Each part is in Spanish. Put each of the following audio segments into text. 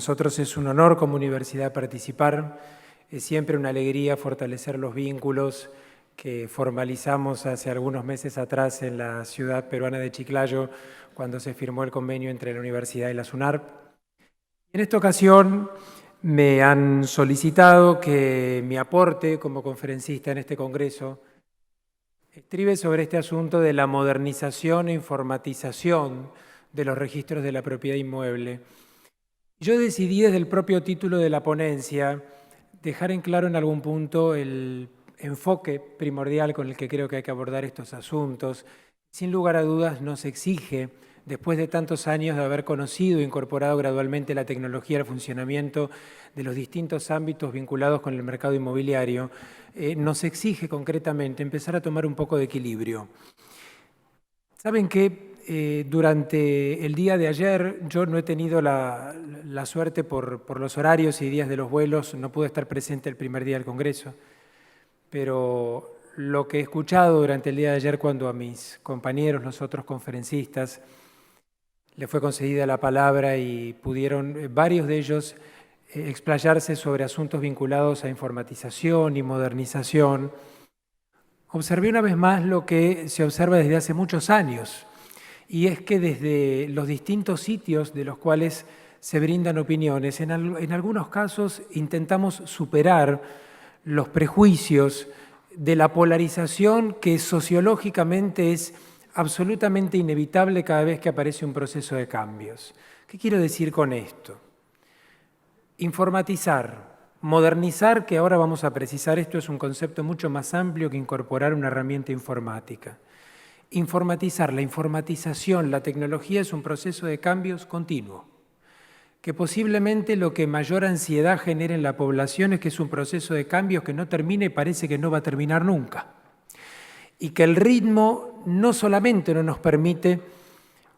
nosotros es un honor como universidad participar. Es siempre una alegría fortalecer los vínculos que formalizamos hace algunos meses atrás en la ciudad peruana de Chiclayo, cuando se firmó el convenio entre la universidad y la SUNARP. En esta ocasión me han solicitado que mi aporte como conferencista en este congreso estribe sobre este asunto de la modernización e informatización de los registros de la propiedad inmueble. Yo decidí desde el propio título de la ponencia dejar en claro en algún punto el enfoque primordial con el que creo que hay que abordar estos asuntos. Sin lugar a dudas nos exige, después de tantos años de haber conocido e incorporado gradualmente la tecnología al funcionamiento de los distintos ámbitos vinculados con el mercado inmobiliario, nos exige concretamente empezar a tomar un poco de equilibrio. Saben que durante el día de ayer yo no he tenido la suerte por los horarios y días de los vuelos, no pude estar presente el primer día del Congreso, pero lo que he escuchado durante el día de ayer cuando a mis compañeros, los otros conferencistas, les fue concedida la palabra y pudieron varios de ellos explayarse sobre asuntos vinculados a informatización y modernización, observé una vez más lo que se observa desde hace muchos años, y es que desde los distintos sitios de los cuales se brindan opiniones, en algunos casos intentamos superar los prejuicios de la polarización que sociológicamente es absolutamente inevitable cada vez que aparece un proceso de cambios. ¿Qué quiero decir con esto? Informatizar, modernizar, que ahora vamos a precisar, esto es un concepto mucho más amplio que incorporar una herramienta informática. Informatizar, la informatización, la tecnología es un proceso de cambios continuo, que posiblemente lo que mayor ansiedad genera en la población es que es un proceso de cambios que no termina y parece que no va a terminar nunca. Y que el ritmo no solamente no nos permite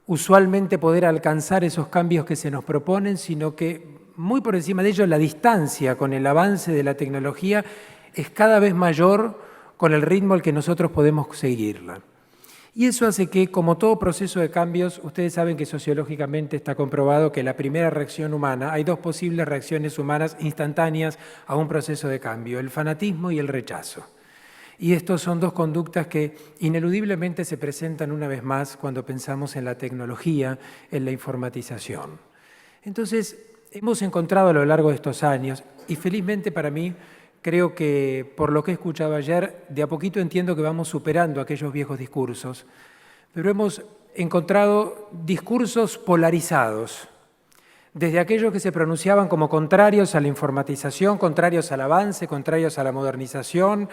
usualmente poder alcanzar esos cambios que se nos proponen, sino que muy por encima de ello la distancia con el avance de la tecnología es cada vez mayor con el ritmo al que nosotros podemos seguirla. Y eso hace que, como todo proceso de cambios, ustedes saben que sociológicamente está comprobado que la primera reacción humana, hay dos posibles reacciones humanas instantáneas a un proceso de cambio, el fanatismo y el rechazo. Y estos son dos conductas que ineludiblemente se presentan una vez más cuando pensamos en la tecnología, en la informatización. Entonces, hemos encontrado a lo largo de estos años, y felizmente para mí, creo que por lo que he escuchado ayer, de a poquito entiendo que vamos superando aquellos viejos discursos, pero hemos encontrado discursos polarizados, desde aquellos que se pronunciaban como contrarios a la informatización, contrarios al avance, contrarios a la modernización,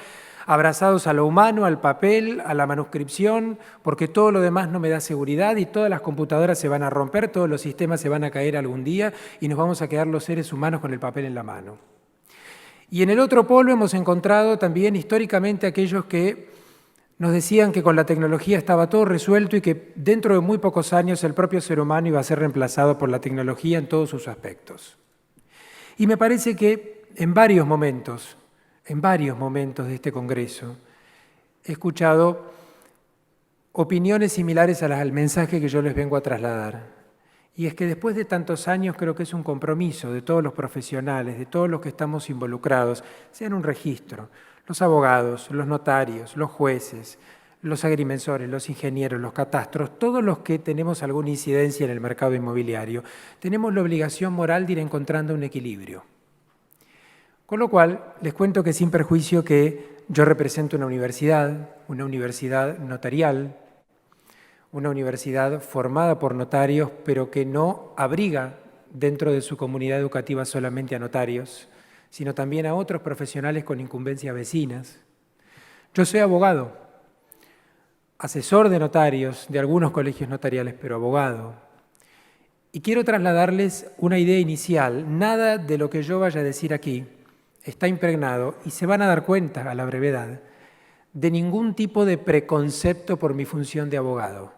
abrazados a lo humano, al papel, a la manuscripción, porque todo lo demás no me da seguridad y todas las computadoras se van a romper, todos los sistemas se van a caer algún día y nos vamos a quedar los seres humanos con el papel en la mano. Y en el otro polo hemos encontrado también históricamente aquellos que nos decían que con la tecnología estaba todo resuelto y que dentro de muy pocos años el propio ser humano iba a ser reemplazado por la tecnología en todos sus aspectos. Y me parece que en varios momentos de este Congreso, he escuchado opiniones similares a las del mensaje que yo les vengo a trasladar. Y es que después de tantos años creo que es un compromiso de todos los profesionales, de todos los que estamos involucrados, sea en un registro, los abogados, los notarios, los jueces, los agrimensores, los ingenieros, los catastros, todos los que tenemos alguna incidencia en el mercado inmobiliario, tenemos la obligación moral de ir encontrando un equilibrio. Con lo cual, les cuento que sin perjuicio que yo represento una universidad notarial, una universidad formada por notarios, pero que no abriga dentro de su comunidad educativa solamente a notarios, sino también a otros profesionales con incumbencias vecinas. Yo soy abogado, asesor de notarios de algunos colegios notariales, pero abogado. Y quiero trasladarles una idea inicial. Nada de lo que yo vaya a decir aquí está impregnado, y se van a dar cuenta a la brevedad, de ningún tipo de preconcepto por mi función de abogado.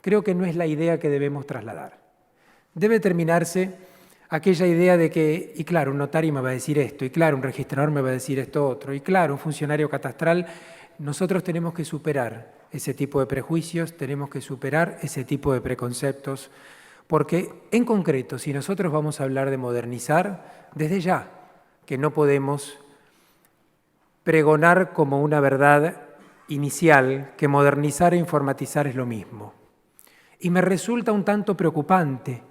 Creo que no es la idea que debemos trasladar. Debe terminarse aquella idea de que, y claro, un notario me va a decir esto, y claro, un registrador me va a decir esto otro, y claro, un funcionario catastral. Nosotros tenemos que superar ese tipo de prejuicios, tenemos que superar ese tipo de preconceptos, Porque, en concreto, si nosotros vamos a hablar de modernizar, desde ya que no podemos pregonar como una verdad inicial que modernizar e informatizar es lo mismo. Y me resulta un tanto preocupante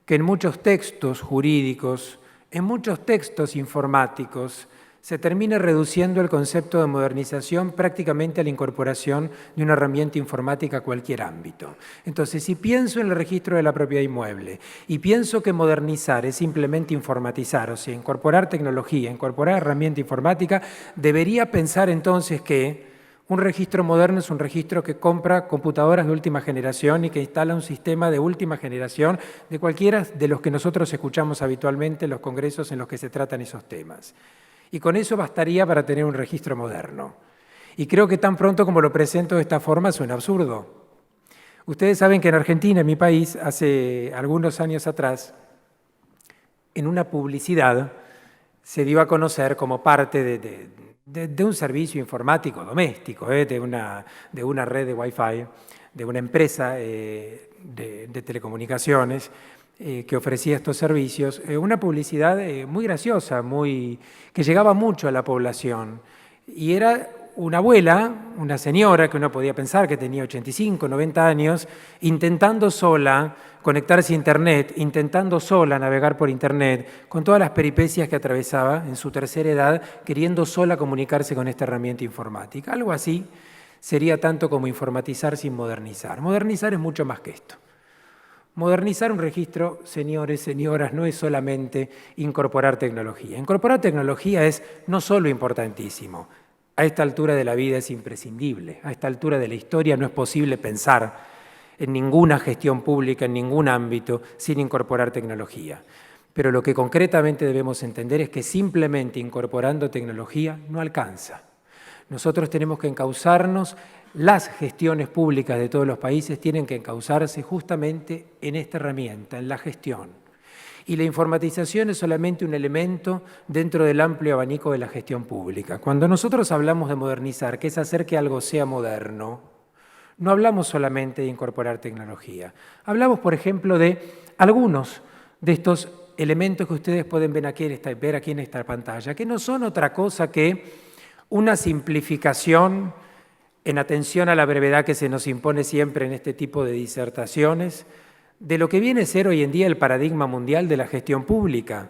que en muchos textos jurídicos, en muchos textos informáticos, se termine reduciendo el concepto de modernización prácticamente a la incorporación de una herramienta informática a cualquier ámbito. Entonces, si pienso en el registro de la propiedad inmueble y pienso que modernizar es simplemente informatizar, o sea, incorporar tecnología, incorporar herramienta informática, debería pensar entonces que un registro moderno es un registro que compra computadoras de última generación y que instala un sistema de última generación de cualquiera de los que nosotros escuchamos habitualmente en los congresos en los que se tratan esos temas. Y con eso bastaría para tener un registro moderno. Y creo que tan pronto como lo presento de esta forma suena absurdo. Ustedes saben que en Argentina, en mi país, hace algunos años atrás, en una publicidad se dio a conocer como parte de un servicio informático doméstico, de una red de Wi-Fi, de una empresa de telecomunicaciones, que ofrecía estos servicios, una publicidad muy graciosa, que llegaba mucho a la población. Y era una abuela, una señora que uno podía pensar que tenía 85, 90 años, intentando sola conectarse a Internet, intentando sola navegar por Internet, con todas las peripecias que atravesaba en su tercera edad, queriendo sola comunicarse con esta herramienta informática. Algo así sería tanto como informatizar sin modernizar. Modernizar es mucho más que esto. Modernizar un registro, señores, señoras, no es solamente incorporar tecnología. Incorporar tecnología es no solo importantísimo, a esta altura de la vida es imprescindible, a esta altura de la historia no es posible pensar en ninguna gestión pública, en ningún ámbito, sin incorporar tecnología. Pero lo que concretamente debemos entender es que simplemente incorporando tecnología no alcanza. Nosotros tenemos que encauzarnos. Las gestiones públicas de todos los países tienen que encauzarse justamente en esta herramienta, en la gestión. Y la informatización es solamente un elemento dentro del amplio abanico de la gestión pública. Cuando nosotros hablamos de modernizar, que es hacer que algo sea moderno, no hablamos solamente de incorporar tecnología. Hablamos, por ejemplo, de algunos de estos elementos que ustedes pueden ver aquí en esta pantalla, que no son otra cosa que una simplificación en atención a la brevedad que se nos impone siempre en este tipo de disertaciones, de lo que viene a ser hoy en día el paradigma mundial de la gestión pública.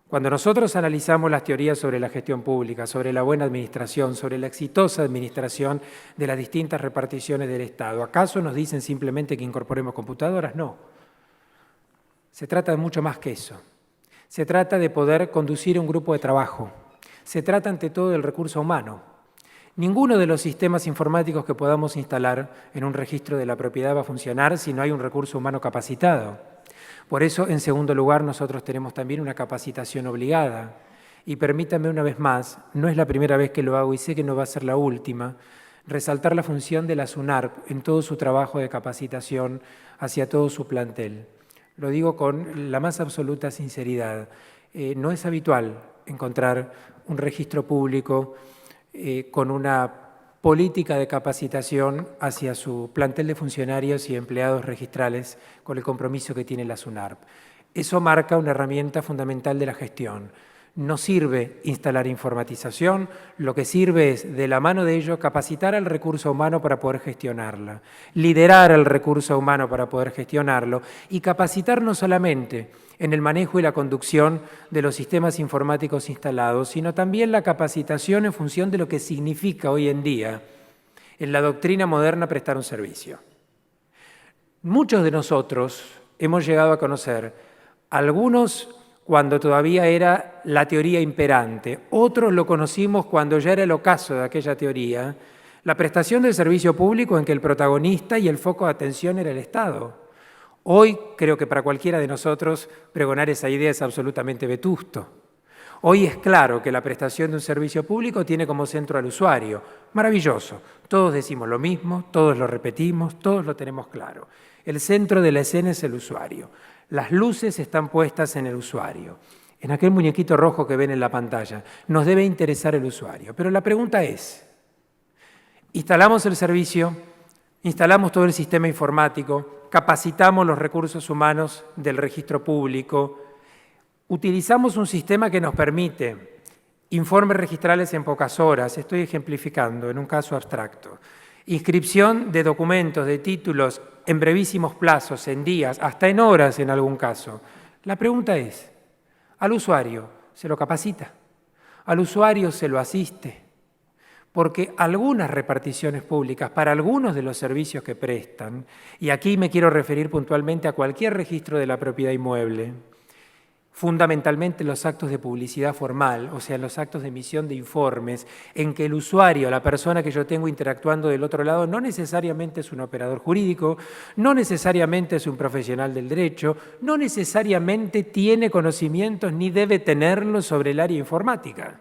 Cuando nosotros analizamos las teorías sobre la gestión pública, sobre la buena administración, sobre la exitosa administración de las distintas reparticiones del Estado, ¿acaso nos dicen simplemente que incorporemos computadoras? No. Se trata de mucho más que eso. Se trata de poder conducir un grupo de trabajo. Se trata ante todo del recurso humano. Ninguno de los sistemas informáticos que podamos instalar en un registro de la propiedad va a funcionar si no hay un recurso humano capacitado. Por eso, en segundo lugar, nosotros tenemos también una capacitación obligada. Y permítanme una vez más, no es la primera vez que lo hago y sé que no va a ser la última, resaltar la función de la SUNARP en todo su trabajo de capacitación hacia todo su plantel. Lo digo con la más absoluta sinceridad. No es habitual encontrar un registro público con una política de capacitación hacia su plantel de funcionarios y empleados registrales con el compromiso que tiene la SUNARP. Eso marca una herramienta fundamental de la gestión. No sirve instalar informatización, lo que sirve es, de la mano de ello, capacitar al recurso humano para poder gestionarla, liderar al recurso humano para poder gestionarlo y capacitar no solamente en el manejo y la conducción de los sistemas informáticos instalados, sino también la capacitación en función de lo que significa hoy en día en la doctrina moderna prestar un servicio. Muchos de nosotros hemos llegado a conocer, algunos cuando todavía era la teoría imperante, otros lo conocimos cuando ya era el ocaso de aquella teoría, la prestación del servicio público en que el protagonista y el foco de atención era el Estado. Hoy creo que para cualquiera de nosotros pregonar esa idea es absolutamente vetusto. Hoy es claro que la prestación de un servicio público tiene como centro al usuario. Maravilloso. Todos decimos lo mismo, todos lo repetimos, todos lo tenemos claro. El centro de la escena es el usuario. Las luces están puestas en el usuario. En aquel muñequito rojo que ven en la pantalla. Nos debe interesar el usuario. Pero la pregunta es, ¿instalamos el servicio? ¿Instalamos todo el sistema informático? capacitamos los recursos humanos del registro público, utilizamos un sistema que nos permite informes registrales en pocas horas, estoy ejemplificando en un caso abstracto, inscripción de documentos, de títulos en brevísimos plazos, en días, hasta en horas en algún caso. La pregunta es, ¿al usuario se lo capacita? ¿Al usuario se lo asiste? Porque algunas reparticiones públicas, para algunos de los servicios que prestan, y aquí me quiero referir puntualmente a cualquier registro de la propiedad inmueble, fundamentalmente los actos de publicidad formal, o sea, los actos de emisión de informes, en que el usuario, la persona que yo tengo interactuando del otro lado, no necesariamente es un operador jurídico, no necesariamente es un profesional del derecho, no necesariamente tiene conocimientos ni debe tenerlos sobre el área informática.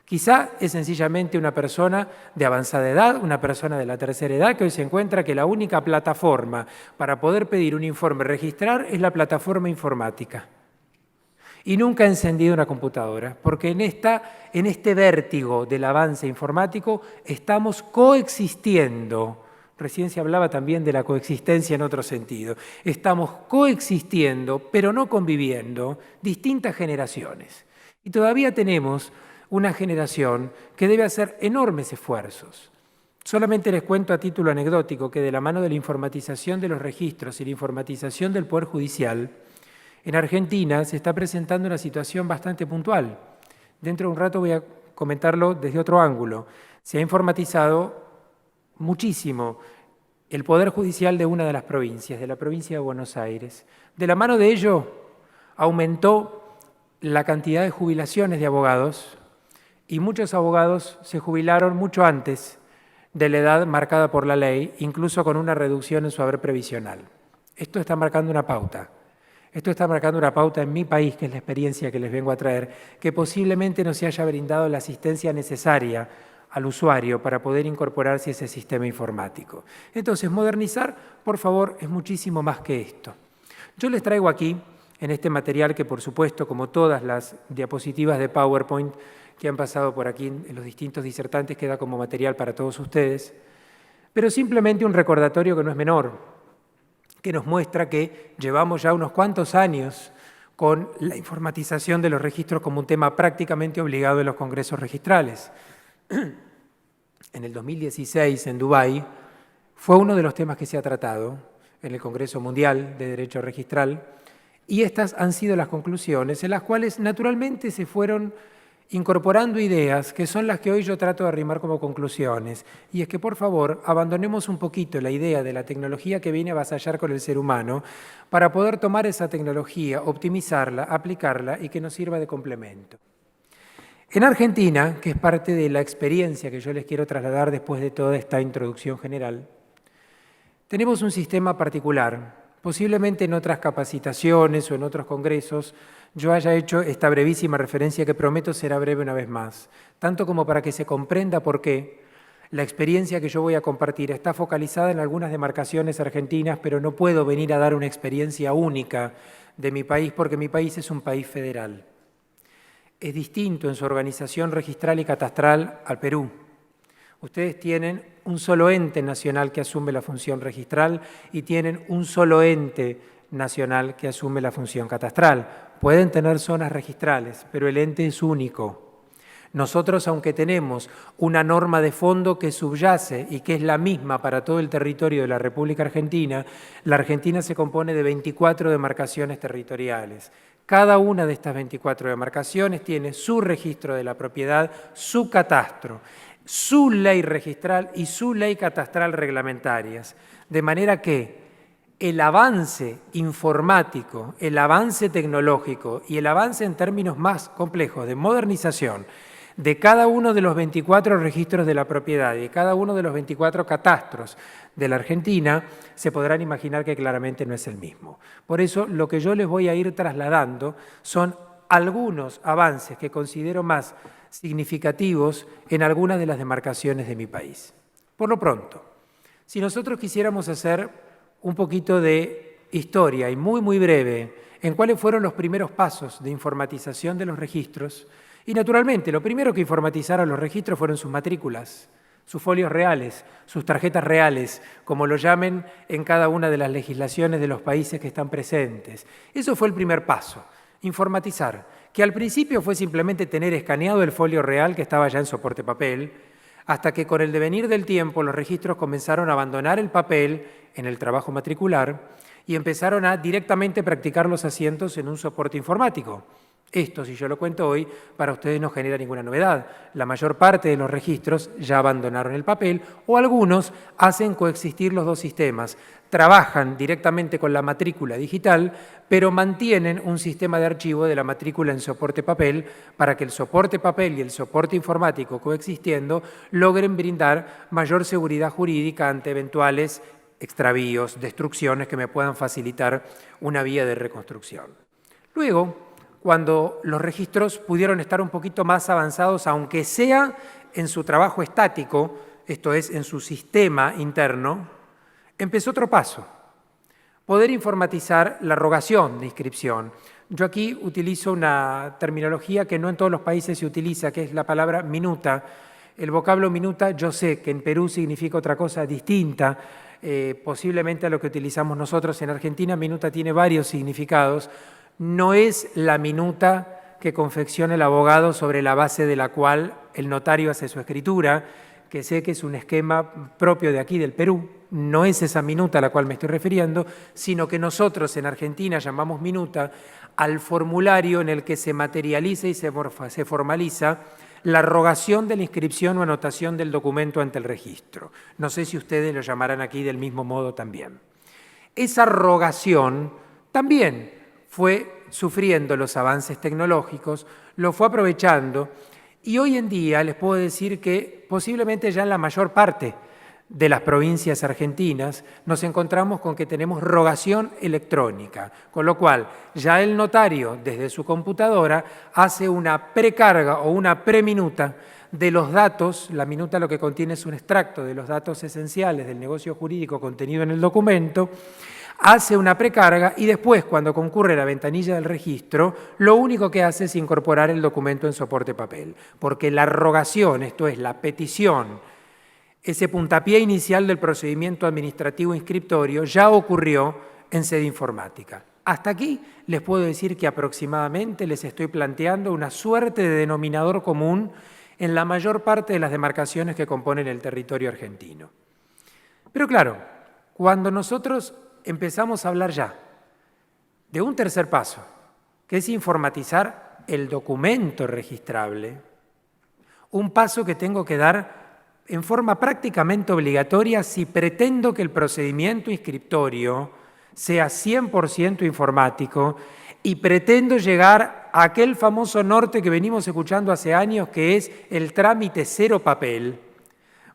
Quizá es sencillamente una persona de avanzada edad, una persona de la tercera edad que hoy se encuentra que la única plataforma para poder pedir un informe registrar es la plataforma informática. Y nunca ha encendido una computadora, porque en este vértigo del avance informático estamos coexistiendo. Recién se hablaba también de la coexistencia en otro sentido. Estamos coexistiendo, pero no conviviendo, distintas generaciones. Y todavía tenemos una generación que debe hacer enormes esfuerzos. Solamente les cuento a título anecdótico que de la mano de la informatización de los registros y la informatización del Poder Judicial, en Argentina se está presentando una situación bastante puntual. Dentro de un rato voy a comentarlo desde otro ángulo. Se ha informatizado muchísimo el Poder Judicial de una de las provincias, de la provincia de Buenos Aires. De la mano de ello aumentó la cantidad de jubilaciones de abogados y muchos abogados se jubilaron mucho antes de la edad marcada por la ley, incluso con una reducción en su haber previsional. Esto está marcando una pauta. Esto está marcando una pauta en mi país, que es la experiencia que les vengo a traer, que posiblemente no se haya brindado la asistencia necesaria al usuario para poder incorporarse a ese sistema informático. Entonces, modernizar, por favor, es muchísimo más que esto. Yo les traigo aquí, en este material que, por supuesto, como todas las diapositivas de PowerPoint que han pasado por aquí en los distintos disertantes, queda como material para todos ustedes, pero simplemente un recordatorio que no es menor, que nos muestra que llevamos ya unos cuantos años con la informatización de los registros como un tema prácticamente obligado en los congresos registrales. En el 2016, en Dubái, fue uno de los temas que se ha tratado en el Congreso Mundial de Derecho Registral, y estas han sido las conclusiones en las cuales naturalmente se fueron incorporando ideas que son las que hoy yo trato de arrimar como conclusiones. Y es que, por favor, abandonemos un poquito la idea de la tecnología que viene a avasallar con el ser humano para poder tomar esa tecnología, optimizarla, aplicarla y que nos sirva de complemento. En Argentina, que es parte de la experiencia que yo les quiero trasladar después de toda esta introducción general, tenemos un sistema particular. Posiblemente en otras capacitaciones o en otros congresos yo haya hecho esta brevísima referencia que prometo será breve una vez más, tanto como para que se comprenda por qué la experiencia que yo voy a compartir está focalizada en algunas demarcaciones argentinas, pero no puedo venir a dar una experiencia única de mi país porque mi país es un país federal. Es distinto en su organización registral y catastral al Perú. Ustedes tienen un solo ente nacional que asume la función registral y tienen un solo ente nacional que asume la función catastral. Pueden tener zonas registrales, pero el ente es único. Nosotros, aunque tenemos una norma de fondo que subyace y que es la misma para todo el territorio de la República Argentina, la Argentina se compone de 24 demarcaciones territoriales. Cada una de estas 24 demarcaciones tiene su registro de la propiedad, su catastro, su ley registral y su ley catastral reglamentarias. De manera que el avance informático, el avance tecnológico y el avance en términos más complejos de modernización de cada uno de los 24 registros de la propiedad y de cada uno de los 24 catastros de la Argentina, se podrán imaginar que claramente no es el mismo. Por eso, lo que yo les voy a ir trasladando son algunos avances que considero más significativos en algunas de las demarcaciones de mi país. Por lo pronto, si nosotros quisiéramos hacer un poquito de historia y muy breve en cuáles fueron los primeros pasos de informatización de los registros, y naturalmente lo primero que informatizaron los registros fueron sus matrículas sus folios reales, sus tarjetas reales, como lo llamen en cada una de las legislaciones de los países que están presentes. Eso fue el primer paso, informatizar, que al principio fue simplemente tener escaneado el folio real que estaba ya en soporte papel, hasta que con el devenir del tiempo los registros comenzaron a abandonar el papel en el trabajo matricular y empezaron a directamente practicar los asientos en un soporte informático. Esto, si yo lo cuento hoy, para ustedes no genera ninguna novedad. La mayor parte de los registros ya abandonaron el papel o algunos hacen coexistir los dos sistemas. Trabajan directamente con la matrícula digital, pero mantienen un sistema de archivo de la matrícula en soporte papel para que el soporte papel y el soporte informático coexistiendo logren brindar mayor seguridad jurídica ante eventuales extravíos, destrucciones que me puedan facilitar una vía de reconstrucción. Luego, cuando los registros pudieron estar un poquito más avanzados, aunque sea en su trabajo estático, esto es, en su sistema interno, empezó otro paso, poder informatizar la rogación de inscripción. Yo aquí utilizo una terminología que no en todos los países se utiliza, que es la palabra minuta. El vocablo minuta, yo sé que en Perú significa otra cosa distinta, posiblemente a lo que utilizamos nosotros en Argentina. Minuta tiene varios significados. No es la minuta que confecciona el abogado sobre la base de la cual el notario hace su escritura, que sé que es un esquema propio de aquí del Perú. No es esa minuta a la cual me estoy refiriendo, sino que nosotros en Argentina llamamos minuta al formulario en el que se materializa y se formaliza la rogación de la inscripción o anotación del documento ante el registro. No sé si ustedes lo llamarán aquí del mismo modo también. Esa rogación también fue sufriendo los avances tecnológicos, lo fue aprovechando y hoy en día les puedo decir que posiblemente ya en la mayor parte de las provincias argentinas nos encontramos con que tenemos rogación electrónica, con lo cual ya el notario desde su computadora hace una precarga o una preminuta de los datos. La minuta lo que contiene es un extracto de los datos esenciales del negocio jurídico contenido en el documento, hace una precarga y después, cuando concurre la ventanilla del registro, lo único que hace es incorporar el documento en soporte papel, porque la rogación, esto es, la petición, ese puntapié inicial del procedimiento administrativo inscriptorio ya ocurrió en sede informática. Hasta aquí les puedo decir que aproximadamente les estoy planteando una suerte de denominador común en la mayor parte de las demarcaciones que componen el territorio argentino. Pero claro, cuando nosotros empezamos a hablar ya de un tercer paso, que es informatizar el documento registrable, un paso que tengo que dar en forma prácticamente obligatoria si pretendo que el procedimiento inscriptorio sea 100% informático y pretendo llegar a aquel famoso norte que venimos escuchando hace años, que es el trámite cero papel.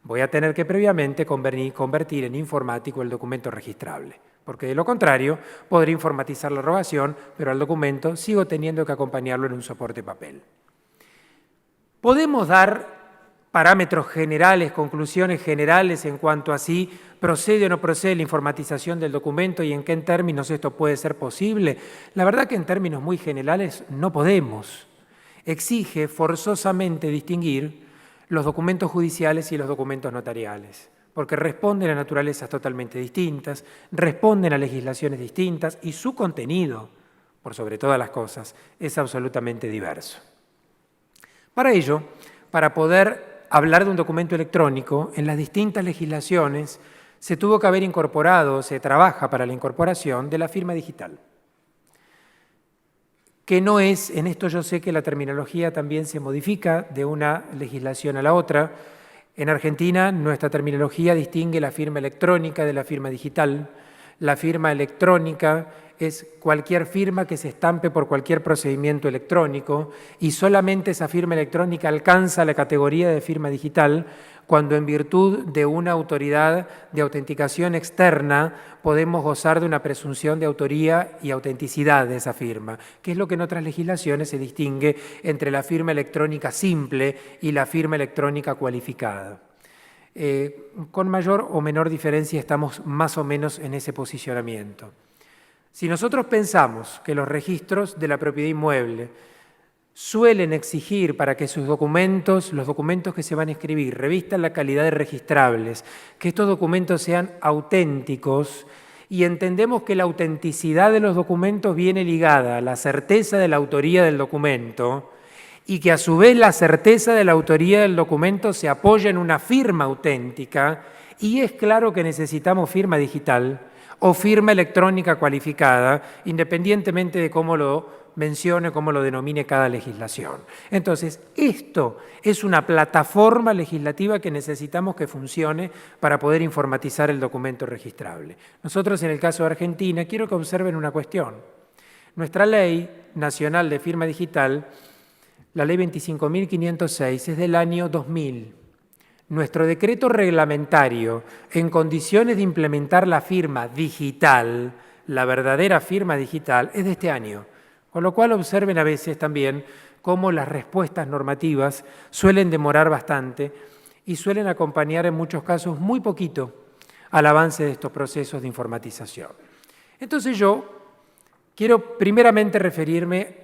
Voy a tener que previamente convertir en informático el documento registrable, porque de lo contrario podré informatizar la rogación, pero al documento sigo teniendo que acompañarlo en un soporte papel. Podemos dar parámetros generales, conclusiones generales en cuanto a si procede o no procede la informatización del documento y en qué términos esto puede ser posible. La verdad que en términos muy generales no podemos. Exige forzosamente distinguir los documentos judiciales y los documentos notariales, porque responden a naturalezas totalmente distintas, responden a legislaciones distintas y su contenido, por sobre todas las cosas, es absolutamente diverso. Para ello, para poder hablar de un documento electrónico, en las distintas legislaciones se tuvo que haber incorporado, se trabaja para la incorporación de la firma digital, que no es, en esto yo sé que la terminología también se modifica de una legislación a la otra. En Argentina nuestra terminología distingue la firma electrónica de la firma digital. La firma electrónica es cualquier firma que se estampe por cualquier procedimiento electrónico y solamente esa firma electrónica alcanza la categoría de firma digital cuando en virtud de una autoridad de autenticación externa podemos gozar de una presunción de autoría y autenticidad de esa firma, que es lo que en otras legislaciones se distingue entre la firma electrónica simple y la firma electrónica cualificada. Con mayor o menor diferencia estamos más o menos en ese posicionamiento. Si nosotros pensamos que los registros de la propiedad inmueble suelen exigir para que sus documentos, los documentos que se van a escribir, revistan la calidad de registrables, que estos documentos sean auténticos, y entendemos que la autenticidad de los documentos viene ligada a la certeza de la autoría del documento y que a su vez la certeza de la autoría del documento se apoya en una firma auténtica, y es claro que necesitamos firma digital o firma electrónica cualificada, independientemente de cómo lo mencione, cómo lo denomine cada legislación. Entonces, esto es una plataforma legislativa que necesitamos que funcione para poder informatizar el documento registrable. Nosotros, en el caso de Argentina, quiero que observen una cuestión. Nuestra ley nacional de firma digital, la ley 25.506, es del año 2000. Nuestro decreto reglamentario, en condiciones de implementar la firma digital, la verdadera firma digital, es de este año. Con lo cual observen a veces también cómo las respuestas normativas suelen demorar bastante y suelen acompañar en muchos casos muy poquito al avance de estos procesos de informatización. Entonces yo quiero primeramente referirme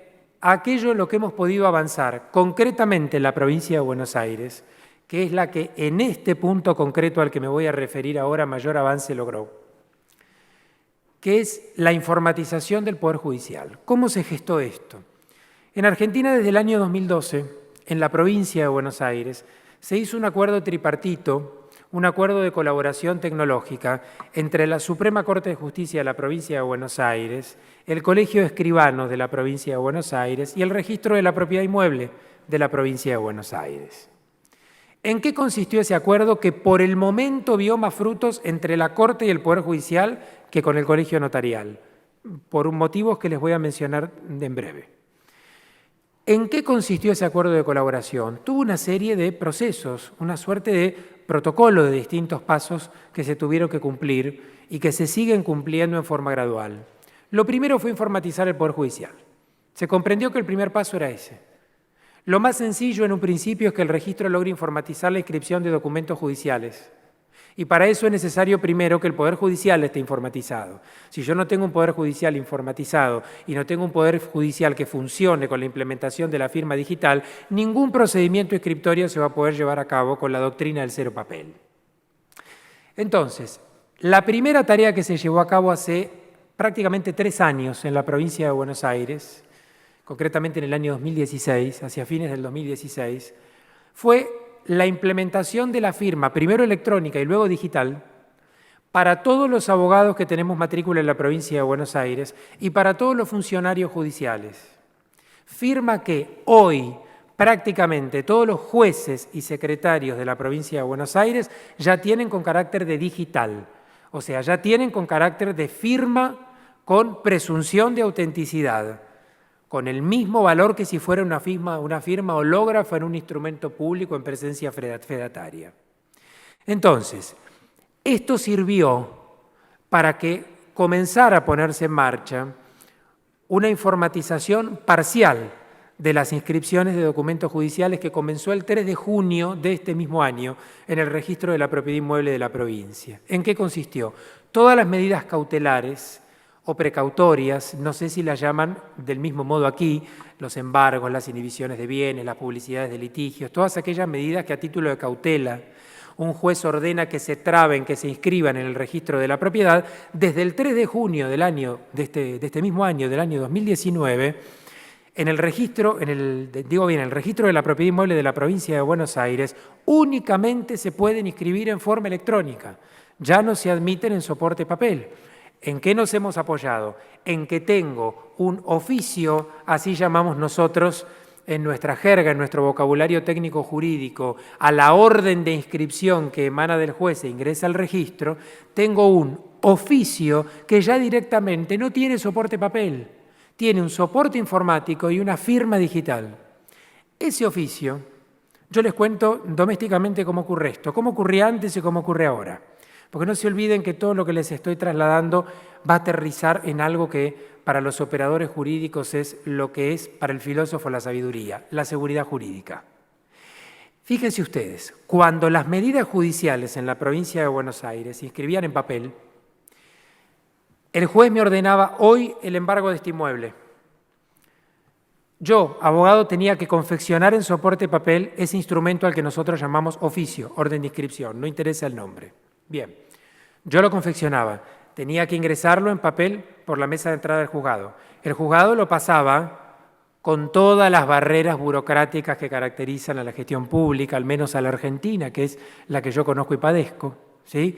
a aquello en lo que hemos podido avanzar concretamente en la provincia de Buenos Aires, que es la que en este punto concreto al que me voy a referir ahora mayor avance logró, que es la informatización del Poder Judicial. ¿Cómo se gestó esto? En Argentina, desde el año 2012, en la provincia de Buenos Aires, se hizo un acuerdo tripartito, un acuerdo de colaboración tecnológica entre la Suprema Corte de Justicia de la provincia de Buenos Aires, el Colegio de Escribanos de la provincia de Buenos Aires y el Registro de la Propiedad Inmueble de la provincia de Buenos Aires. ¿En qué consistió ese acuerdo que por el momento vio más frutos entre la Corte y el Poder Judicial que con el Colegio Notarial? Por motivos que les voy a mencionar en breve. ¿En qué consistió ese acuerdo de colaboración? Tuvo una serie de procesos, una suerte de protocolo de distintos pasos que se tuvieron que cumplir y que se siguen cumpliendo en forma gradual. Lo primero fue informatizar el Poder Judicial. Se comprendió que el primer paso era ese. Lo más sencillo en un principio es que el registro logre informatizar la inscripción de documentos judiciales. Y para eso es necesario primero que el Poder Judicial esté informatizado. Si yo no tengo un Poder Judicial informatizado y no tengo un Poder Judicial que funcione con la implementación de la firma digital, ningún procedimiento inscriptorio se va a poder llevar a cabo con la doctrina del cero papel. Entonces, la primera tarea que se llevó a cabo hace prácticamente 3 años en la provincia de Buenos Aires, concretamente en el año 2016, hacia fines del 2016, fue la implementación de la firma, primero electrónica y luego digital, para todos los abogados que tenemos matrícula en la provincia de Buenos Aires y para todos los funcionarios judiciales. Firma que hoy prácticamente todos los jueces y secretarios de la provincia de Buenos Aires ya tienen con carácter de digital, o sea, ya tienen con carácter de firma con presunción de autenticidad, con el mismo valor que si fuera una firma hológrafa en un instrumento público en presencia fedataria. Entonces, esto sirvió para que comenzara a ponerse en marcha una informatización parcial de las inscripciones de documentos judiciales que comenzó el 3 de junio de este mismo año en el registro de la propiedad inmueble de la provincia. ¿En qué consistió? Todas las medidas cautelares o precautorias, no sé si las llaman del mismo modo aquí, los embargos, las inhibiciones de bienes, las publicidades de litigios, todas aquellas medidas que a título de cautela un juez ordena que se traben, que se inscriban en el registro de la propiedad, desde el 3 de junio del año, de este mismo año, del año 2019, en el registro, el registro de la propiedad inmueble de la provincia de Buenos Aires, únicamente se pueden inscribir en forma electrónica, ya no se admiten en soporte papel. ¿En qué nos hemos apoyado? En que tengo un oficio, así llamamos nosotros en nuestra jerga, en nuestro vocabulario técnico jurídico, a la orden de inscripción que emana del juez e ingresa al registro, tengo un oficio que ya directamente no tiene soporte papel, tiene un soporte informático y una firma digital. Ese oficio, yo les cuento domésticamente cómo ocurre esto, cómo ocurría antes y cómo ocurre ahora. Porque no se olviden que todo lo que les estoy trasladando va a aterrizar en algo que para los operadores jurídicos es lo que es para el filósofo la sabiduría, la seguridad jurídica. Fíjense ustedes, cuando las medidas judiciales en la provincia de Buenos Aires se inscribían en papel, el juez me ordenaba hoy el embargo de este inmueble. Yo, abogado, tenía que confeccionar en soporte papel ese instrumento al que nosotros llamamos oficio, orden de inscripción, no interesa el nombre. Bien, yo lo confeccionaba, tenía que ingresarlo en papel por la mesa de entrada del juzgado. El juzgado lo pasaba con todas las barreras burocráticas que caracterizan a la gestión pública, al menos a la Argentina, que es la que yo conozco y padezco, ¿sí?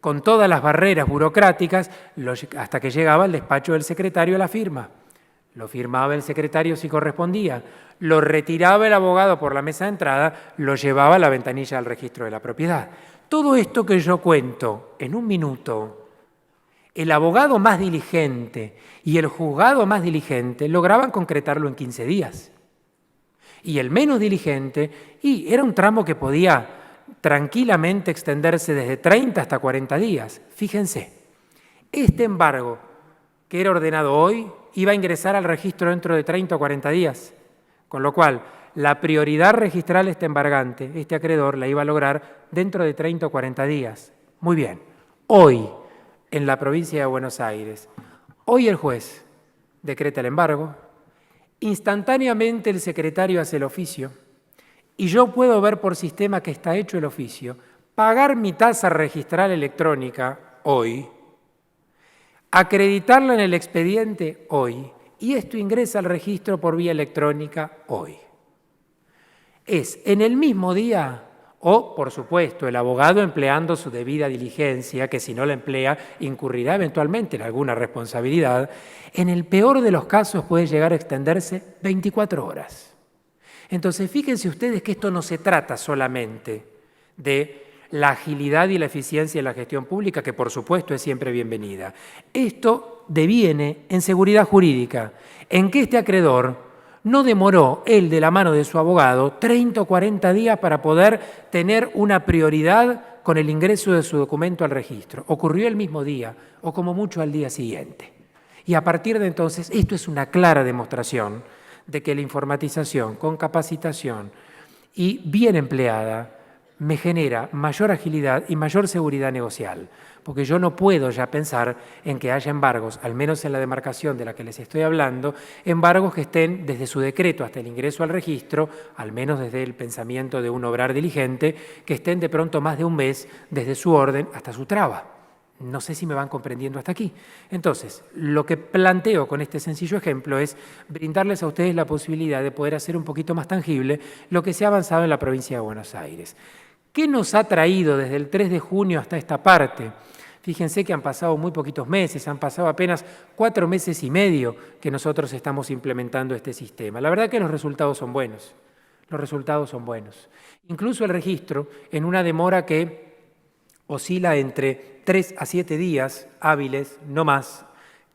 Con todas las barreras burocráticas, hasta que llegaba al despacho del secretario a la firma. Lo firmaba el secretario si correspondía, lo retiraba el abogado por la mesa de entrada, lo llevaba a la ventanilla del registro de la propiedad. Todo esto que yo cuento en un minuto, el abogado más diligente y el juzgado más diligente lograban concretarlo en 15 días. Y el menos diligente, y era un tramo que podía tranquilamente extenderse desde 30 hasta 40 días. Fíjense, este embargo que era ordenado hoy iba a ingresar al registro dentro de 30 o 40 días, con lo cual la prioridad registral este embargante, este acreedor, la iba a lograr dentro de 30 o 40 días. Muy bien, hoy en la provincia de Buenos Aires, hoy el juez decreta el embargo, instantáneamente el secretario hace el oficio y yo puedo ver por sistema que está hecho el oficio, pagar mi tasa registral electrónica hoy, acreditarla en el expediente hoy y esto ingresa al registro por vía electrónica hoy. Es en el mismo día o, por supuesto, el abogado empleando su debida diligencia, que si no la emplea incurrirá eventualmente en alguna responsabilidad, en el peor de los casos puede llegar a extenderse 24 horas. Entonces, fíjense ustedes que esto no se trata solamente de la agilidad y la eficiencia de la gestión pública, que por supuesto es siempre bienvenida. Esto deviene en seguridad jurídica, en que este acreedor no demoró, él de la mano de su abogado, 30 o 40 días para poder tener una prioridad con el ingreso de su documento al registro. Ocurrió el mismo día o como mucho al día siguiente. Y a partir de entonces, esto es una clara demostración de que la informatización con capacitación y bien empleada me genera mayor agilidad y mayor seguridad negocial, porque yo no puedo ya pensar en que haya embargos, al menos en la demarcación de la que les estoy hablando, embargos que estén desde su decreto hasta el ingreso al registro, al menos desde el pensamiento de un obrar diligente, que estén de pronto más de un mes desde su orden hasta su traba. No sé si me van comprendiendo hasta aquí. Entonces, lo que planteo con este sencillo ejemplo es brindarles a ustedes la posibilidad de poder hacer un poquito más tangible lo que se ha avanzado en la provincia de Buenos Aires. ¿Qué nos ha traído desde el 3 de junio hasta esta parte? Fíjense que han pasado muy poquitos meses, han pasado apenas 4 meses y medio que nosotros estamos implementando este sistema. La verdad que los resultados son buenos. Los resultados son buenos. Incluso el registro, en una demora que oscila entre 3 a 7 días hábiles, no más,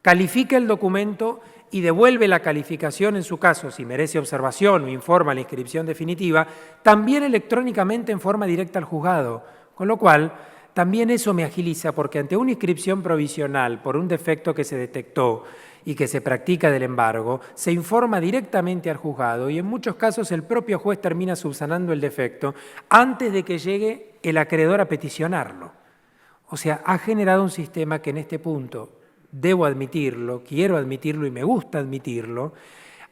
califica el documento y devuelve la calificación en su caso, si merece observación o informa la inscripción definitiva, también electrónicamente en forma directa al juzgado, con lo cual también eso me agiliza porque ante una inscripción provisional por un defecto que se detectó y que se practica del embargo, se informa directamente al juzgado y en muchos casos el propio juez termina subsanando el defecto antes de que llegue el acreedor a peticionarlo. O sea, ha generado un sistema que en este punto, debo admitirlo, quiero admitirlo y me gusta admitirlo,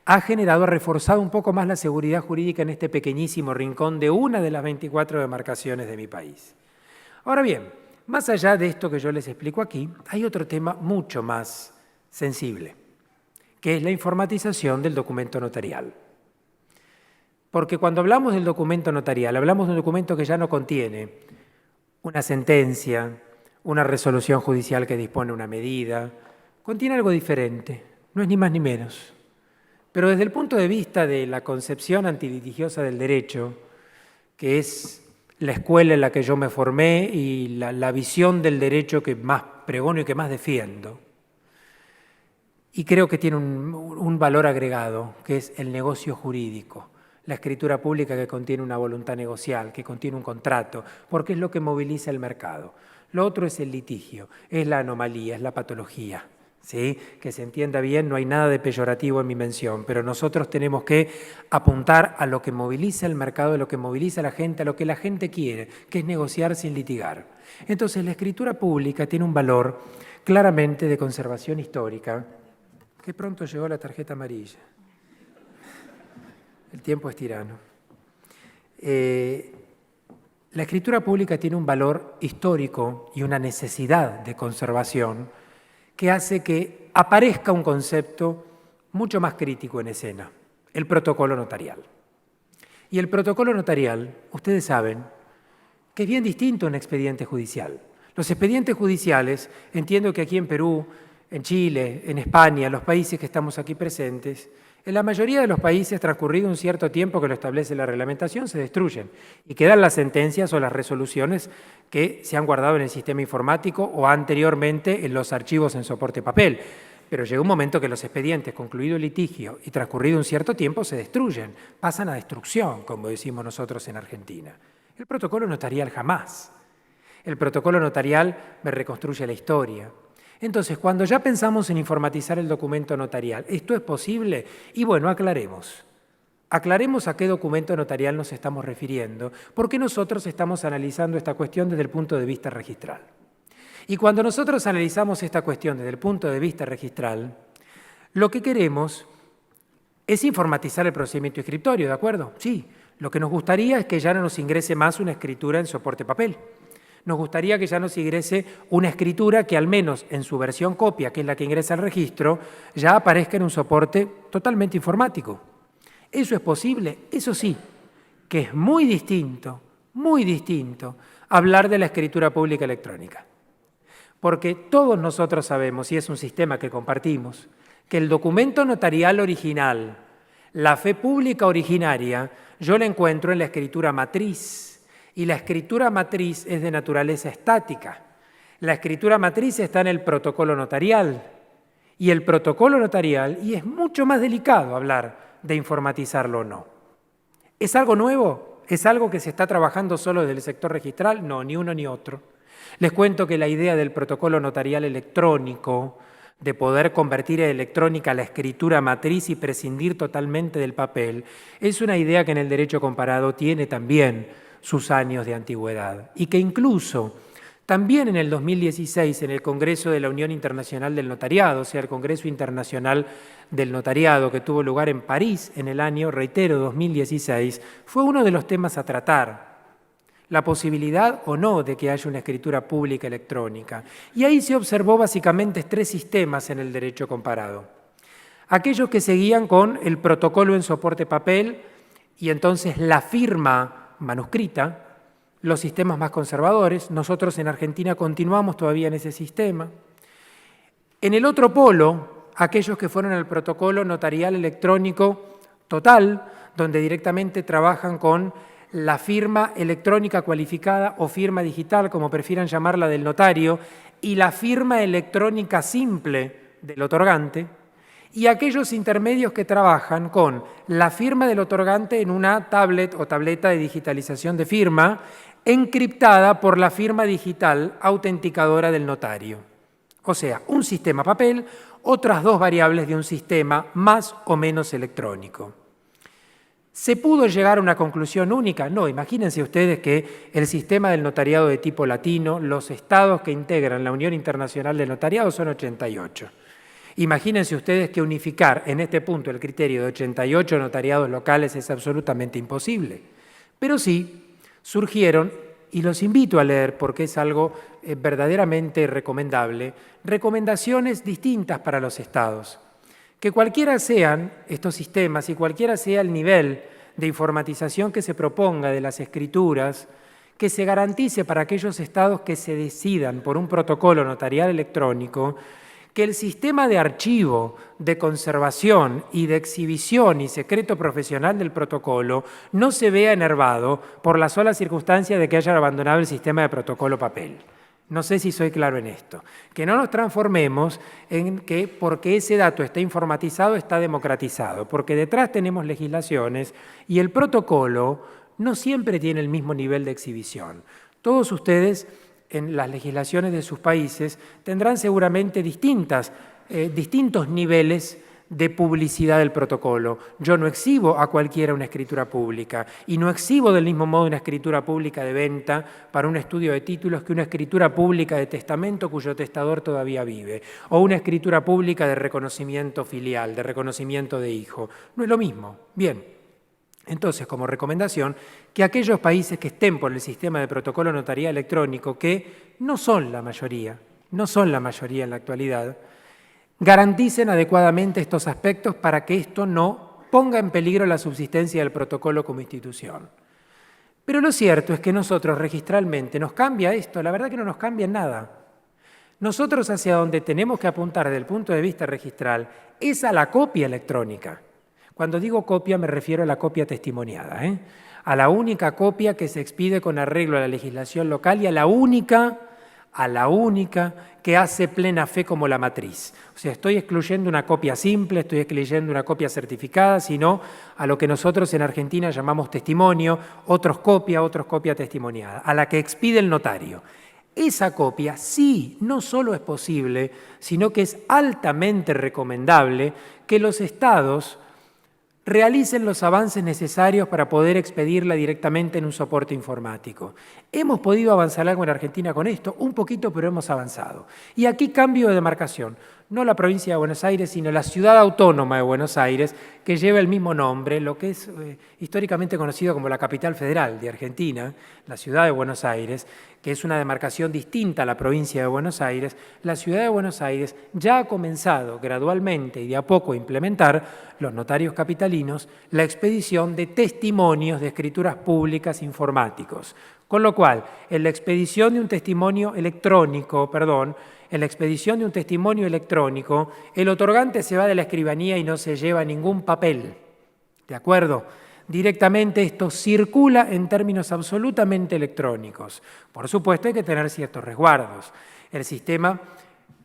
ha reforzado un poco más la seguridad jurídica en este pequeñísimo rincón de una de las 24 demarcaciones de mi país. Ahora bien, más allá de esto que yo les explico aquí, hay otro tema mucho más sensible, que es la informatización del documento notarial. Porque cuando hablamos del documento notarial, hablamos de un documento que ya no contiene una sentencia, una resolución judicial que dispone una medida, contiene algo diferente, no es ni más ni menos. Pero desde el punto de vista de la concepción antilitigiosa del derecho, que es la escuela en la que yo me formé y la visión del derecho que más pregono y que más defiendo, y creo que tiene un valor agregado, que es el negocio jurídico, la escritura pública que contiene una voluntad negocial, que contiene un contrato, porque es lo que moviliza el mercado. Lo otro es el litigio, es la anomalía, es la patología. ¿Sí? Que se entienda bien, no hay nada de peyorativo en mi mención, pero nosotros tenemos que apuntar a lo que moviliza el mercado, a lo que moviliza a la gente, a lo que la gente quiere, que es negociar sin litigar. Entonces, la escritura pública tiene un valor claramente de conservación histórica. Que pronto llegó la tarjeta amarilla. El tiempo es tirano. La escritura pública tiene un valor histórico y una necesidad de conservación que hace que aparezca un concepto mucho más crítico en escena, el protocolo notarial. Y el protocolo notarial, ustedes saben, que es bien distinto a un expediente judicial. Los expedientes judiciales, entiendo que aquí en Perú, en Chile, en España, los países que estamos aquí presentes, en la mayoría de los países, transcurrido un cierto tiempo que lo establece la reglamentación, se destruyen y quedan las sentencias o las resoluciones que se han guardado en el sistema informático o anteriormente en los archivos en soporte papel. Pero llega un momento que los expedientes, concluido el litigio y transcurrido un cierto tiempo, se destruyen, pasan a destrucción, como decimos nosotros en Argentina. El protocolo notarial jamás. El protocolo notarial me reconstruye la historia. Entonces, cuando ya pensamos en informatizar el documento notarial, ¿esto es posible? Y bueno, aclaremos. Aclaremos a qué documento notarial nos estamos refiriendo, porque nosotros estamos analizando esta cuestión desde el punto de vista registral. Y cuando nosotros analizamos esta cuestión desde el punto de vista registral, lo que queremos es informatizar el procedimiento inscriptorio, ¿de acuerdo? Sí, lo que nos gustaría es que ya no nos ingrese más una escritura en soporte papel. Nos gustaría que ya nos ingrese una escritura que al menos en su versión copia, que es la que ingresa al registro, ya aparezca en un soporte totalmente informático. ¿Eso es posible? Eso sí, que es muy distinto hablar de la escritura pública electrónica. Porque todos nosotros sabemos, y es un sistema que compartimos, que el documento notarial original, la fe pública originaria, yo la encuentro en la escritura matriz. Y la escritura matriz es de naturaleza estática. La escritura matriz está en el protocolo notarial. Y el protocolo notarial, y es mucho más delicado hablar de informatizarlo o no. ¿Es algo nuevo? ¿Es algo que se está trabajando solo desde el sector registral? No, ni uno ni otro. Les cuento que la idea del protocolo notarial electrónico, de poder convertir en electrónica la escritura matriz y prescindir totalmente del papel, es una idea que en el derecho comparado tiene también sus años de antigüedad y que incluso también en el 2016 en el Congreso de la Unión Internacional del Notariado, o sea, el Congreso Internacional del Notariado que tuvo lugar en París en el año, reitero, 2016, fue uno de los temas a tratar, la posibilidad o no de que haya una escritura pública electrónica. Y ahí se observó básicamente tres sistemas en el derecho comparado. Aquellos que seguían con el protocolo en soporte papel y entonces la firma manuscrita, los sistemas más conservadores. Nosotros en Argentina continuamos todavía en ese sistema. En el otro polo, aquellos que fueron al protocolo notarial electrónico total, donde directamente trabajan con la firma electrónica cualificada o firma digital, como prefieran llamarla, del notario, y la firma electrónica simple del otorgante, y aquellos intermedios que trabajan con la firma del otorgante en una tablet o tableta de digitalización de firma, encriptada por la firma digital autenticadora del notario. O sea, un sistema papel, otras dos variables de un sistema más o menos electrónico. ¿Se pudo llegar a una conclusión única? No, imagínense ustedes que el sistema del notariado de tipo latino, los estados que integran la Unión Internacional del Notariado son 88. Imagínense ustedes que unificar en este punto el criterio de 88 notariados locales es absolutamente imposible. Pero sí surgieron, y los invito a leer porque es algo verdaderamente recomendable, recomendaciones distintas para los estados. Que cualquiera sean estos sistemas y cualquiera sea el nivel de informatización que se proponga de las escrituras, que se garantice para aquellos estados que se decidan por un protocolo notarial electrónico, que el sistema de archivo, de conservación y de exhibición y secreto profesional del protocolo no se vea enervado por la sola circunstancia de que hayan abandonado el sistema de protocolo papel. No sé si soy claro en esto. Que no nos transformemos en que porque ese dato está informatizado, está democratizado, porque detrás tenemos legislaciones y el protocolo no siempre tiene el mismo nivel de exhibición. Todos ustedes en las legislaciones de sus países tendrán seguramente distintos niveles de publicidad del protocolo. Yo no exhibo a cualquiera una escritura pública y no exhibo del mismo modo una escritura pública de venta para un estudio de títulos que una escritura pública de testamento cuyo testador todavía vive o una escritura pública de reconocimiento filial, de reconocimiento de hijo. No es lo mismo. Bien. Entonces, como recomendación, que aquellos países que estén por el sistema de protocolo notarial electrónico, que no son la mayoría en la actualidad, garanticen adecuadamente estos aspectos para que esto no ponga en peligro la subsistencia del protocolo como institución. Pero lo cierto es que nosotros registralmente nos cambia esto, la verdad que no nos cambia nada. Nosotros hacia donde tenemos que apuntar desde el punto de vista registral es a la copia electrónica. Cuando digo copia me refiero a la copia testimoniada, a la única copia que se expide con arreglo a la legislación local y a la única que hace plena fe como la matriz. O sea, estoy excluyendo una copia simple, estoy excluyendo una copia certificada, sino a lo que nosotros en Argentina llamamos testimonio, otros copia testimoniada, a la que expide el notario. Esa copia sí, no solo es posible, sino que es altamente recomendable que los estados realicen los avances necesarios para poder expedirla directamente en un soporte informático. ¿Hemos podido avanzar algo en Argentina con esto? Un poquito, pero hemos avanzado. Y aquí cambio de demarcación. No la provincia de Buenos Aires, sino la ciudad autónoma de Buenos Aires, que lleva el mismo nombre, lo que es históricamente conocido como la capital federal de Argentina, la ciudad de Buenos Aires, que es una demarcación distinta a la provincia de Buenos Aires. La ciudad de Buenos Aires ya ha comenzado gradualmente y de a poco a implementar, los notarios capitalinos, la expedición de testimonios de escrituras públicas informáticos. Con lo cual, en la expedición de un testimonio electrónico, el otorgante se va de la escribanía y no se lleva ningún papel. ¿De acuerdo? Directamente esto circula en términos absolutamente electrónicos. Por supuesto, hay que tener ciertos resguardos. El sistema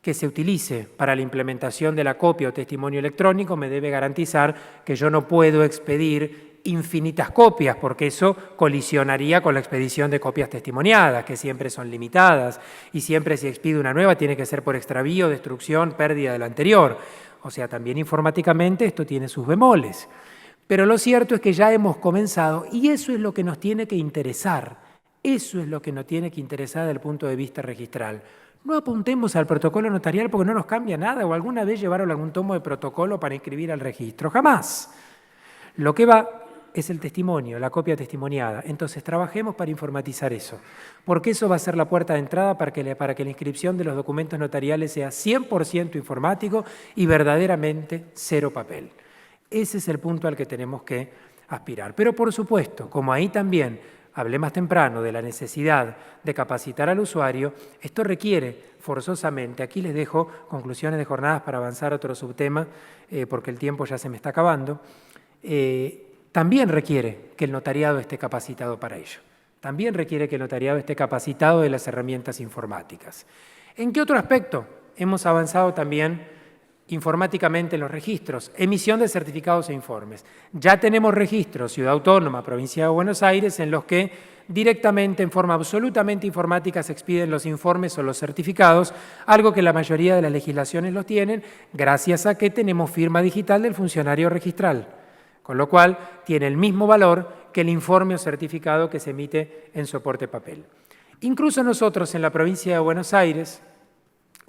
que se utilice para la implementación de la copia o testimonio electrónico me debe garantizar que yo no puedo expedir infinitas copias, porque eso colisionaría con la expedición de copias testimoniadas, que siempre son limitadas, y siempre si expide una nueva tiene que ser por extravío, destrucción, pérdida de la anterior. O sea, también informáticamente esto tiene sus bemoles. Pero lo cierto es que ya hemos comenzado y eso es lo que nos tiene que interesar. Eso es lo que nos tiene que interesar desde el punto de vista registral. No apuntemos al protocolo notarial porque no nos cambia nada o alguna vez llevaron algún tomo de protocolo para inscribir al registro. Jamás. Lo que va es el testimonio, la copia testimoniada. Entonces trabajemos para informatizar eso, porque eso va a ser la puerta de entrada para que la inscripción de los documentos notariales sea 100% informático y verdaderamente cero papel. Ese es el punto al que tenemos que aspirar. Pero por supuesto, como ahí también hablé más temprano de la necesidad de capacitar al usuario, esto requiere forzosamente, aquí les dejo conclusiones de jornadas para avanzar a otro subtema, porque el tiempo ya se me está acabando, también requiere que el notariado esté capacitado para ello. También requiere que el notariado esté capacitado de las herramientas informáticas. ¿En qué otro aspecto hemos avanzado también informáticamente en los registros? Emisión de certificados e informes. Ya tenemos registros, Ciudad Autónoma, Provincia de Buenos Aires, en los que directamente, en forma absolutamente informática, se expiden los informes o los certificados, algo que la mayoría de las legislaciones los tienen, gracias a que tenemos firma digital del funcionario registral, con lo cual tiene el mismo valor que el informe o certificado que se emite en soporte papel. Incluso nosotros en la Provincia de Buenos Aires,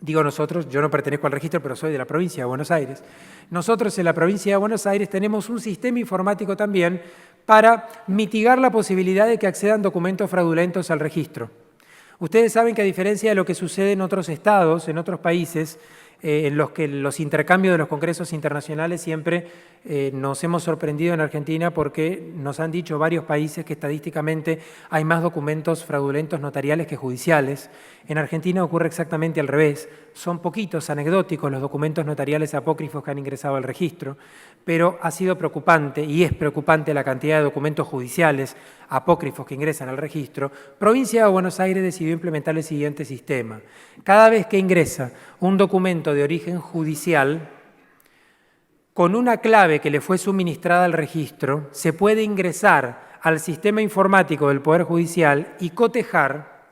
digo nosotros, yo no pertenezco al registro, pero soy de la provincia de Buenos Aires. Nosotros en la provincia de Buenos Aires tenemos un sistema informático también para mitigar la posibilidad de que accedan documentos fraudulentos al registro. Ustedes saben que a diferencia de lo que sucede en otros estados, en otros países, en los que los intercambios de los congresos internacionales siempre nos hemos sorprendido en Argentina porque nos han dicho varios países que estadísticamente hay más documentos fraudulentos notariales que judiciales. En Argentina ocurre exactamente al revés. Son poquitos, anecdóticos, los documentos notariales apócrifos que han ingresado al registro, pero ha sido preocupante y es preocupante la cantidad de documentos judiciales apócrifos que ingresan al registro. Provincia de Buenos Aires decidió implementar el siguiente sistema. Cada vez que ingresa un documento de origen judicial, con una clave que le fue suministrada al registro, se puede ingresar al sistema informático del Poder Judicial y cotejar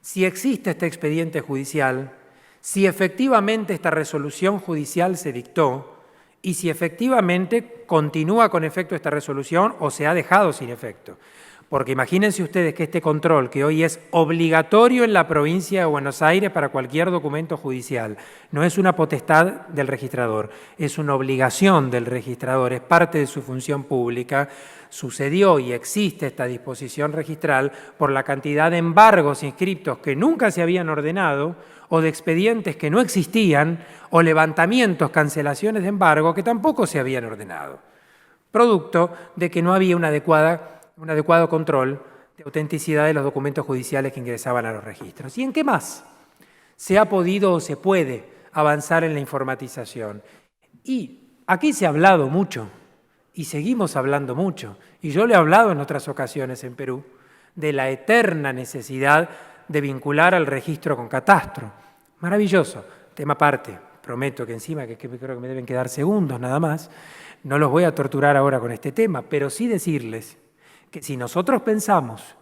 si existe este expediente judicial, si efectivamente esta resolución judicial se dictó y si efectivamente continúa con efecto esta resolución o se ha dejado sin efecto. Porque imagínense ustedes que este control, que hoy es obligatorio en la provincia de Buenos Aires para cualquier documento judicial, no es una potestad del registrador, es una obligación del registrador, es parte de su función pública. Sucedió y existe esta disposición registral por la cantidad de embargos inscriptos que nunca se habían ordenado, o de expedientes que no existían, o levantamientos, cancelaciones de embargo que tampoco se habían ordenado, producto de que no había un adecuado control de autenticidad de los documentos judiciales que ingresaban a los registros. ¿Y en qué más se ha podido o se puede avanzar en la informatización? Y aquí se ha hablado mucho, y seguimos hablando mucho, y yo le he hablado en otras ocasiones en Perú, de la eterna necesidad de vincular al registro con catastro. Maravilloso, tema aparte, prometo que encima, que creo que me deben quedar segundos nada más, no los voy a torturar ahora con este tema, pero sí decirles que si nosotros pensamos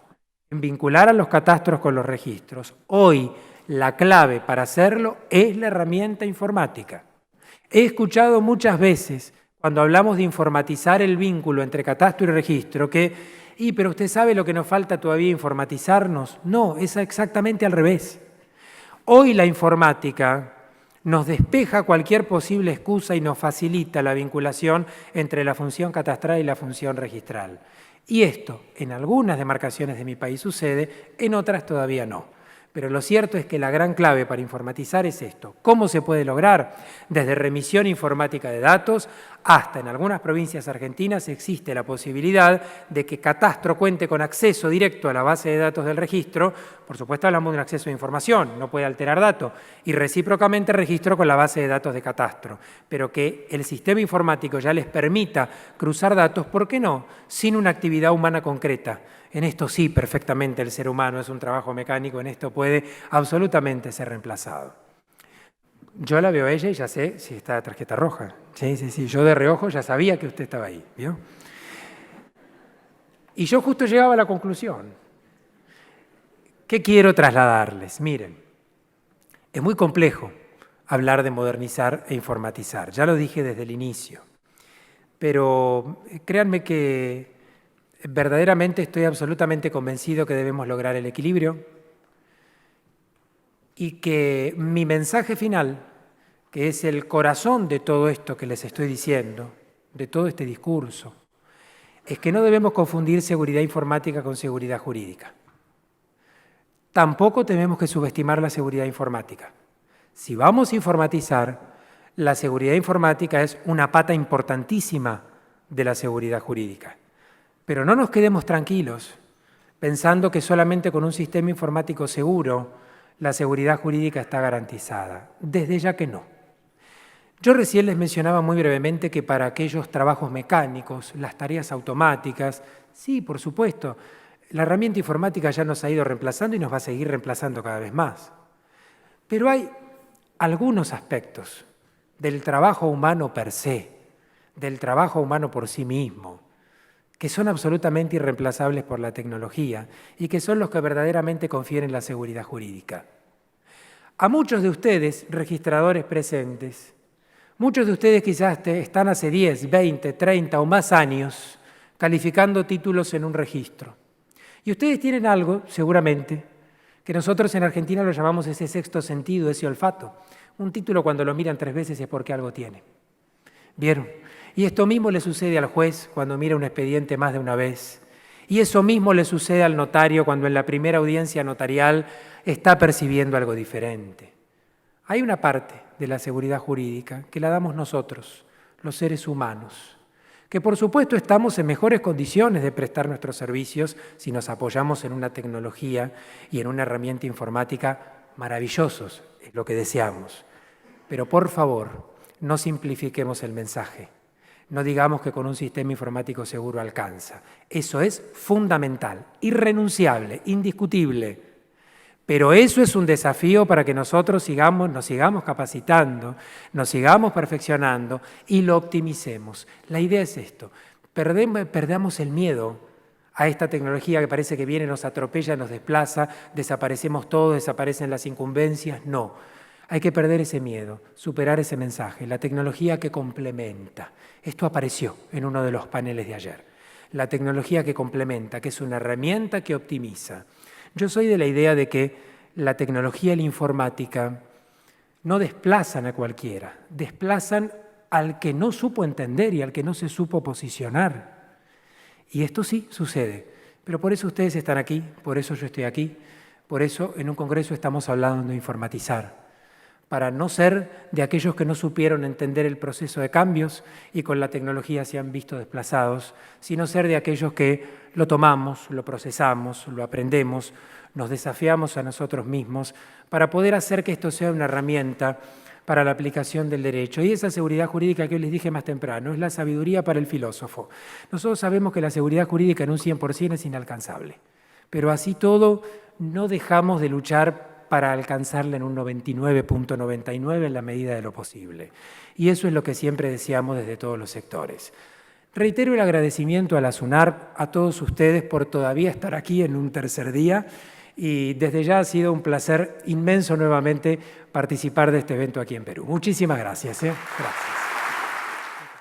en vincular a los catastros con los registros, hoy la clave para hacerlo es la herramienta informática. He escuchado muchas veces, cuando hablamos de informatizar el vínculo entre catastro y registro, pero usted sabe lo que nos falta todavía informatizarnos. No, es exactamente al revés. Hoy la informática nos despeja cualquier posible excusa y nos facilita la vinculación entre la función catastral y la función registral. Y esto, en algunas demarcaciones de mi país sucede, en otras todavía no. Pero lo cierto es que la gran clave para informatizar es esto. ¿Cómo se puede lograr? Desde remisión informática de datos hasta, en algunas provincias argentinas, existe la posibilidad de que Catastro cuente con acceso directo a la base de datos del registro. Por supuesto, hablamos de un acceso de información, no puede alterar datos. Y recíprocamente registro con la base de datos de Catastro. Pero que el sistema informático ya les permita cruzar datos, ¿por qué no? Sin una actividad humana concreta. En esto sí, perfectamente el ser humano es un trabajo mecánico, en esto puede absolutamente ser reemplazado. Yo la veo a ella y ya sé si está de tarjeta roja. Sí, yo de reojo ya sabía que usted estaba ahí, ¿vio? Y yo justo llegaba a la conclusión. ¿Qué quiero trasladarles? Miren, es muy complejo hablar de modernizar e informatizar, ya lo dije desde el inicio, pero créanme que verdaderamente estoy absolutamente convencido que debemos lograr el equilibrio y que mi mensaje final, que es el corazón de todo esto que les estoy diciendo, de todo este discurso, es que no debemos confundir seguridad informática con seguridad jurídica. Tampoco tenemos que subestimar la seguridad informática. Si vamos a informatizar, la seguridad informática es una pata importantísima de la seguridad jurídica. Pero no nos quedemos tranquilos pensando que solamente con un sistema informático seguro la seguridad jurídica está garantizada. Desde ya que no. Yo recién les mencionaba muy brevemente que para aquellos trabajos mecánicos, las tareas automáticas, sí, por supuesto, la herramienta informática ya nos ha ido reemplazando y nos va a seguir reemplazando cada vez más. Pero hay algunos aspectos del trabajo humano per se, del trabajo humano por sí mismo, que son absolutamente irreemplazables por la tecnología y que son los que verdaderamente confieren la seguridad jurídica. A muchos de ustedes, registradores presentes, muchos de ustedes quizás están hace 10, 20, 30 o más años calificando títulos en un registro. Y ustedes tienen algo, seguramente, que nosotros en Argentina lo llamamos ese sexto sentido, ese olfato. Un título cuando lo miran 3 veces es porque algo tiene. ¿Vieron? Y esto mismo le sucede al juez cuando mira un expediente más de una vez. Y eso mismo le sucede al notario cuando en la primera audiencia notarial está percibiendo algo diferente. Hay una parte de la seguridad jurídica que la damos nosotros, los seres humanos, que por supuesto estamos en mejores condiciones de prestar nuestros servicios si nos apoyamos en una tecnología y en una herramienta informática maravillosos, es lo que deseamos. Pero por favor, no simplifiquemos el mensaje. No digamos que con un sistema informático seguro alcanza. Eso es fundamental, irrenunciable, indiscutible. Pero eso es un desafío para que nosotros nos sigamos capacitando, nos sigamos perfeccionando y lo optimicemos. La idea es esto, perdamos el miedo a esta tecnología que parece que viene, nos atropella, nos desplaza, desaparecemos todos, desaparecen las incumbencias. No, hay que perder ese miedo, superar ese mensaje, la tecnología que complementa. Esto apareció en uno de los paneles de ayer. la tecnología que complementa, que es una herramienta que optimiza. Yo soy de la idea de que la tecnología y la informática no desplazan a cualquiera, desplazan al que no supo entender y al que no se supo posicionar. Y esto sí sucede, pero por eso ustedes están aquí, por eso yo estoy aquí, por eso en un congreso estamos hablando de informatizar, para no ser de aquellos que no supieron entender el proceso de cambios y con la tecnología se han visto desplazados, sino ser de aquellos que lo tomamos, lo procesamos, lo aprendemos, nos desafiamos a nosotros mismos para poder hacer que esto sea una herramienta para la aplicación del derecho. Y esa seguridad jurídica que hoy les dije más temprano es la sabiduría para el filósofo. Nosotros sabemos que la seguridad jurídica en un 100% es inalcanzable, pero así todo no dejamos de luchar para alcanzarla en un 99.99 en la medida de lo posible. Y eso es lo que siempre deseamos desde todos los sectores. Reitero el agradecimiento a la SUNARP, a todos ustedes por todavía estar aquí en un tercer día y desde ya ha sido un placer inmenso nuevamente participar de este evento aquí en Perú. Muchísimas gracias. Gracias.